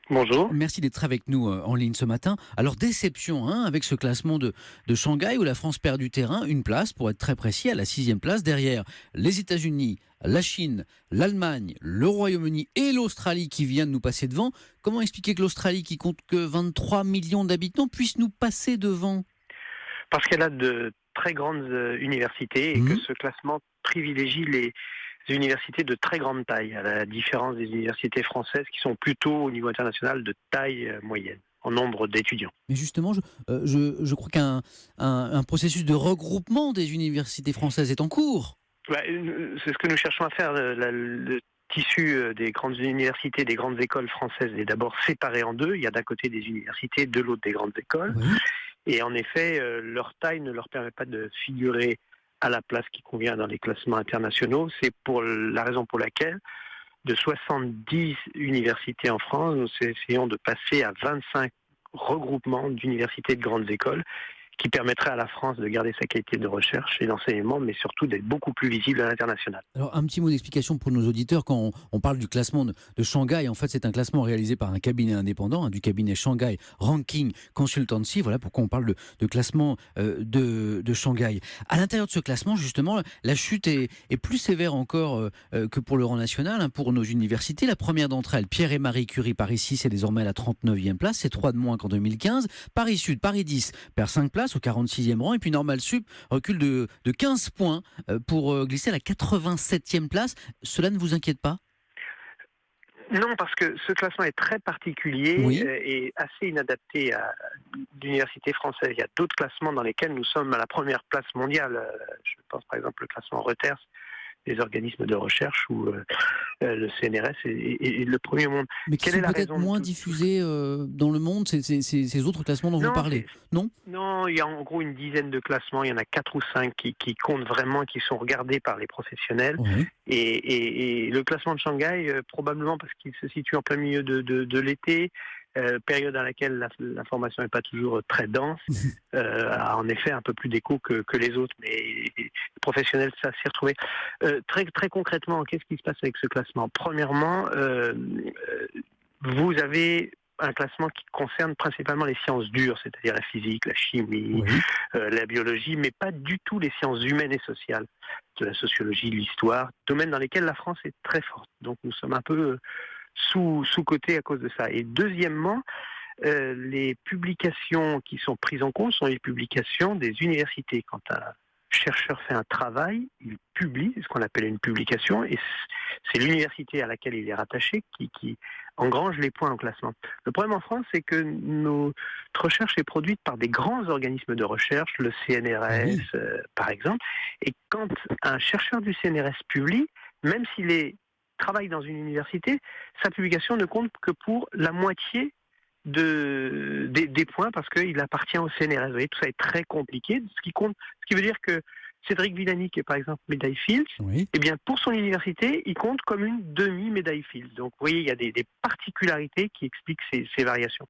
Bonjour. Merci d'être avec nous en ligne ce matin. Alors déception avec ce classement de Shanghai où la France perd du terrain, une place pour être très précis, à la 6e place, derrière les États-Unis, la Chine, l'Allemagne, le Royaume-Uni et l'Australie qui viennent nous passer devant. Comment expliquer que l'Australie, qui compte que 23 millions d'habitants, puisse nous passer devant? Parce qu'elle a de très grandes universités et que Hmm. ce classement privilégie les universités de très grande taille, à la différence des universités françaises qui sont plutôt au niveau international de taille moyenne, en nombre d'étudiants. Mais justement, je crois qu'un processus de regroupement des universités françaises est en cours. C'est ce que nous cherchons à faire. Le tissu des grandes universités, des grandes écoles françaises est d'abord séparé en deux. Il y a d'un côté des universités, de l'autre des grandes écoles. Oui. Et en effet, leur taille ne leur permet pas de figurer à la place qui convient dans les classements internationaux. C'est pour la raison pour laquelle, de 70 universités en France, nous essayons de passer à 25 regroupements d'universités de grandes écoles qui permettraient à la France de garder sa qualité de recherche et d'enseignement, mais surtout d'être beaucoup plus visible à l'international. Alors, un petit mot d'explication pour nos auditeurs. Quand on parle du classement de Shanghai, en fait, c'est un classement réalisé par un cabinet indépendant, du cabinet Shanghai Ranking Consultancy. Voilà pourquoi on parle de classement de Shanghai. À l'intérieur de ce classement, justement, la chute est plus sévère encore que pour le rang national, pour nos universités. La première d'entre elles, Pierre et Marie Curie, Paris 6, est désormais à la 39e place. C'est 3 de moins qu'en 2015. Paris Sud, Paris 10, perd 5 places au 46e rang. Et puis Normal Sup recule de 15 points pour glisser à la 87e place. Cela ne vous inquiète pas? Non, parce que ce classement est très particulier Oui. et assez inadapté à l'université française. Il y a d'autres classements dans lesquels nous sommes à la première place mondiale. Je pense par exemple au classement Reuters des organismes de recherche où le CNRS est le premier au monde. Mais qui Quelle est sont la peut-être raison de moins tout ça? diffusés dans le monde, ces autres classements dont vous Non, parlez, non? non, il y a en gros une dizaine de classements. Il y en a 4 ou 5 qui comptent vraiment, qui sont regardés par les professionnels. Oui. Et le classement de Shanghai, probablement parce qu'il se situe en plein milieu de l'été, période à laquelle l'information n'est pas toujours très dense, a en effet un peu plus d'écho que les autres. Mais les professionnels savent s'y retrouver. Très, très concrètement, qu'est-ce qui se passe avec ce classement? Premièrement, vous avez un classement qui concerne principalement les sciences dures, c'est-à-dire la physique, la chimie, Oui. la biologie, mais pas du tout les sciences humaines et sociales, de la sociologie, de l'histoire, domaines dans lesquels la France est très forte. Donc nous sommes un peu sous-cotés à cause de ça. Et deuxièmement, les publications qui sont prises en compte sont les publications des universités. Quand un chercheur fait un travail, il publie, c'est ce qu'on appelle une publication, et c'est l'université à laquelle il est rattaché qui engrange les points au classement. Le problème en France, c'est que notre recherche est produite par des grands organismes de recherche, le Ah CNRS oui. par exemple, et quand un chercheur du CNRS publie, même travaille dans une université, sa publication ne compte que pour la moitié des points parce qu'il appartient au CNRS. Vous voyez, tout ça est très compliqué. Ce qui veut dire que Cédric Villani, qui est par exemple médaille Fields, Oui. eh bien, pour son université, il compte comme une demi-médaille Fields. Donc, vous voyez, il y a des particularités qui expliquent ces variations.